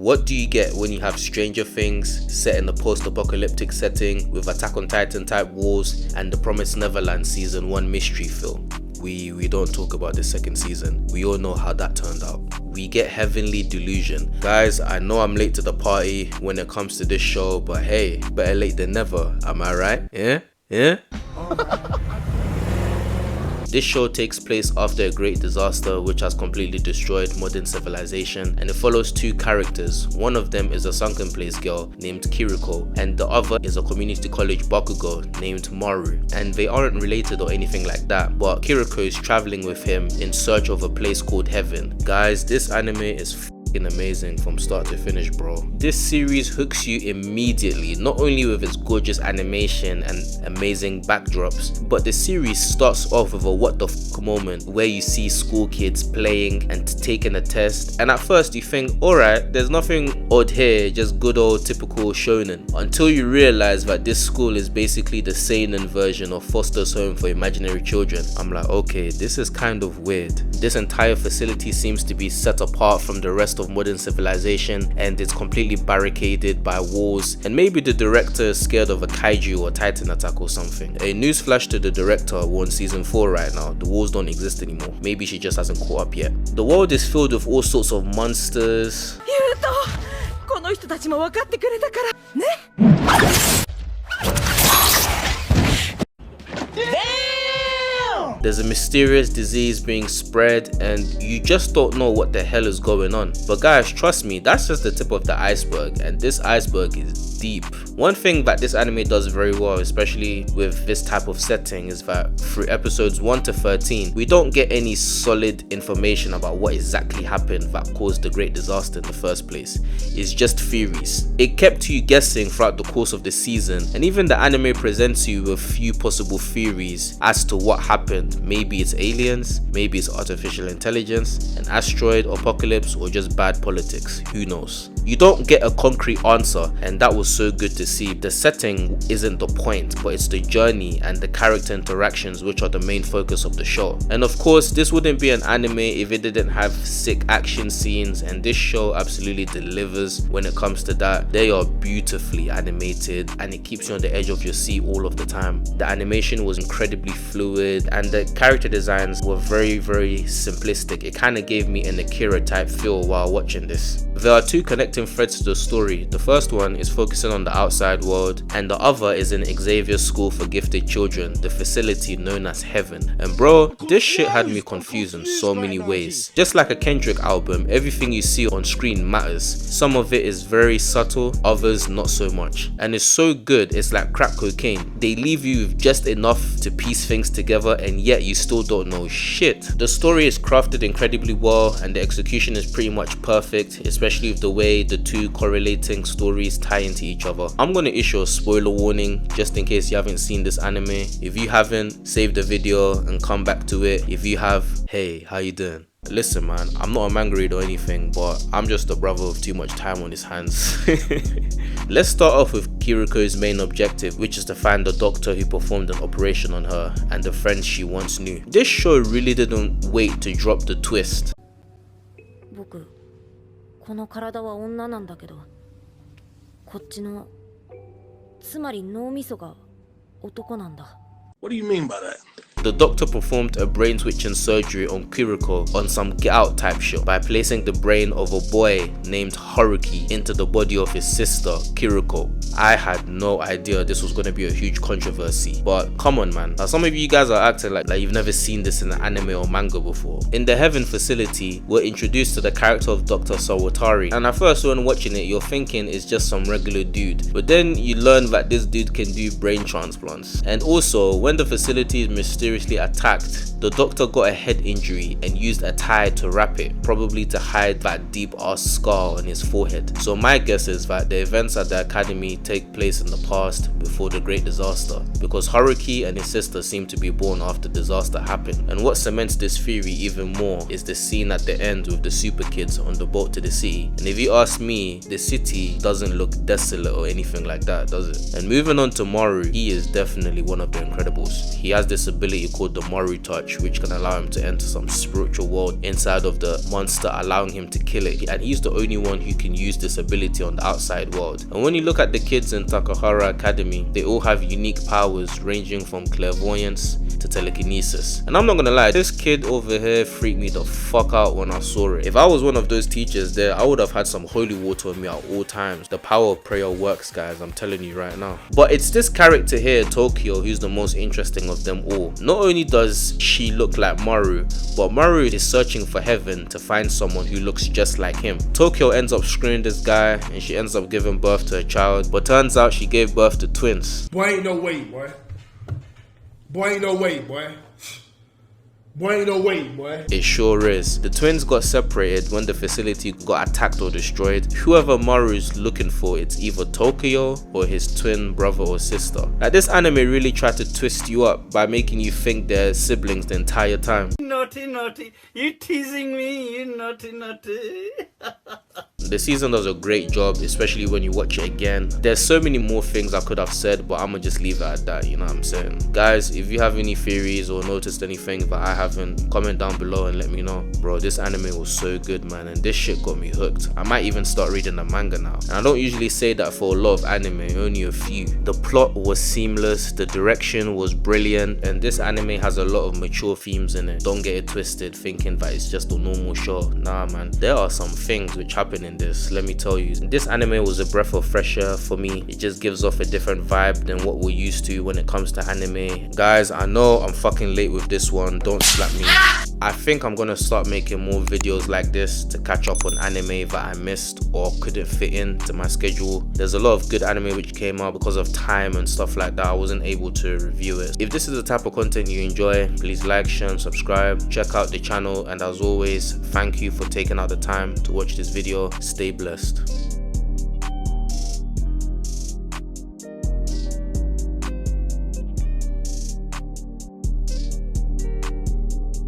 What do you get when you have Stranger Things set in a post-apocalyptic setting with Attack on Titan type wars and The Promised Neverland season 1 mystery film? We don't talk about the second season. We all know how that turned out. We get Heavenly Delusion. Guys, I know I'm late to the party when it comes to this show, but hey, better late than never, am I right? Yeah? This show takes place after a great disaster which has completely destroyed modern civilization, and it follows two characters. One of them is a sunken place girl named Kiriko, and the other is a community college bakugo named Maru. And they aren't related or anything like that, but Kiriko is traveling with him in search of a place called Heaven. Guys, this anime is amazing from start to finish, bro. This series hooks you immediately, not only with its gorgeous animation and amazing backdrops, but the series starts off with a what the fuck moment where you see school kids playing and taking a test, and at first you think, alright, there's nothing odd here, just good old typical shonen, until you realize that this school is basically the seinen version of Foster's Home for Imaginary Children. I'm like, okay, this is kind of weird. This entire facility seems to be set apart from the rest of modern civilization, and it's completely barricaded by walls, and maybe the director is scared of a kaiju or titan attack or something. A newsflash to the director, we're on season 4 right now, the walls don't exist anymore. Maybe she just hasn't caught up yet. The world is filled with all sorts of monsters. There's a mysterious disease being spread and you just don't know what the hell is going on. But guys, trust me, that's just the tip of the iceberg, and this iceberg is deep. One thing that this anime does very well, especially with this type of setting, is that through episodes 1 to 13, we don't get any solid information about what exactly happened that caused the great disaster in the first place. It's just theories. It kept you guessing throughout the course of the season, and even the anime presents you with a few possible theories as to what happened. Maybe it's aliens, maybe it's artificial intelligence, an asteroid, apocalypse, or just bad politics. Who knows? You don't get a concrete answer, and that was so good to see. The setting isn't the point, but it's the journey and the character interactions which are the main focus of the show. And of course, this wouldn't be an anime if it didn't have sick action scenes, and this show absolutely delivers when it comes to that. They are beautifully animated and it keeps you on the edge of your seat all of the time. The animation was incredibly fluid and the character designs were very simplistic. It kind of gave me an Akira type feel while watching this. There are two connecting threads to the story. The first one is focusing on the outside world, and the other is in Xavier's school for gifted children, the facility known as Heaven. And bro, this shit had me confused in so many ways. Just like a Kendrick album, everything you see on screen matters. Some of it is very subtle, others not so much. And it's so good, it's like crack cocaine. They leave you with just enough to piece things together, and yet you still don't know shit. The story is crafted incredibly well, and the execution is pretty much perfect, especially with the way the two correlating stories tie into each other. I'm gonna issue a spoiler warning just in case you haven't seen this anime. If you haven't, save the video and come back to it. If you have, hey, how you doing? Listen man, I'm not a manga reader or anything, but I'm just a brother with too much time on his hands. Let's start off with Kiriko's main objective, which is to find the doctor who performed an operation on her and the friends she once knew. This show really didn't wait to drop the twist. この体は女なんだけど、こっちのつまり脳みそが男なんだ。 What do you mean by that? The doctor performed a brain switching surgery on Kiriko on some Get Out type shit by placing the brain of a boy named Haruki into the body of his sister Kiriko. I had no idea this was going to be a huge controversy, but come on man, now some of you guys are acting like you've never seen this in an anime or manga before. In the Heaven facility, we're introduced to the character of Dr. Sawatari, and at first when watching it you're thinking it's just some regular dude, but then you learn that this dude can do brain transplants. And also, when the facility is mysteriously attacked, the doctor got a head injury and used a tie to wrap it, probably to hide that deep ass scar on his forehead. So my guess is that the events at the academy take place in the past before the great disaster, because Haruki and his sister seem to be born after disaster happened. And what cements this theory even more is the scene at the end with the super kids on the boat to the city. And if you ask me, the city doesn't look desolate or anything like that, does it? And moving on to Maru, he is definitely one of the Incredibles. He has this ability ability called the Mori touch, which can allow him to enter some spiritual world inside of the monster, allowing him to kill it. And he's the only one who can use this ability on the outside world. And when you look at the kids in Takahara Academy, they all have unique powers ranging from clairvoyance to telekinesis. And I'm not gonna lie, this kid over here freaked me the fuck out when I saw it. If I was one of those teachers there, I would have had some holy water on me at all times. The power of prayer works, guys, I'm telling you right now. But it's this character here, Tokyo, who's the most interesting of them all. Not only does she look like Maru, but Maru is searching for heaven to find someone who looks just like him. Tokyo ends up screwing this guy and she ends up giving birth to a child, but turns out she gave birth to twins. Boy, ain't no way, boy. Boy, ain't no way, boy. Boy, ain't no way, boy. It sure is. The twins got separated when the facility got attacked or destroyed. Whoever Maru's looking for, it's either Tokyo or his twin brother or sister. Like, this anime really tried to twist you up by making you think they're siblings the entire time. Naughty, naughty, you teasing me, you naughty, naughty. The season does a great job, especially when you watch it again. There's so many more things I could have said, but I'm gonna just leave it at that, you know what I'm saying? Guys, if you have any theories or noticed anything that I haven't, comment down below and let me know. Bro, this anime was so good, man, and this shit got me hooked. I might even start reading the manga now. And I don't usually say that for a lot of anime, only a few. The plot was seamless, the direction was brilliant, and this anime has a lot of mature themes in it. Don't get it twisted thinking that it's just a normal show. Nah, man, there are some things which happen in this, let me tell you. This anime was a breath of fresh air for me. It just gives off a different vibe than what we're used to when it comes to anime. Guys, I know I'm fucking late with this one, don't slap me. I think I'm gonna start making more videos like this to catch up on anime that I missed or couldn't fit into my schedule. There's a lot of good anime which came out because of time and stuff like that. I wasn't able to review it. If this is the type of content you enjoy, please like, share and subscribe. Check out the channel, and as always, thank you for taking out the time to watch this video. Stay blessed.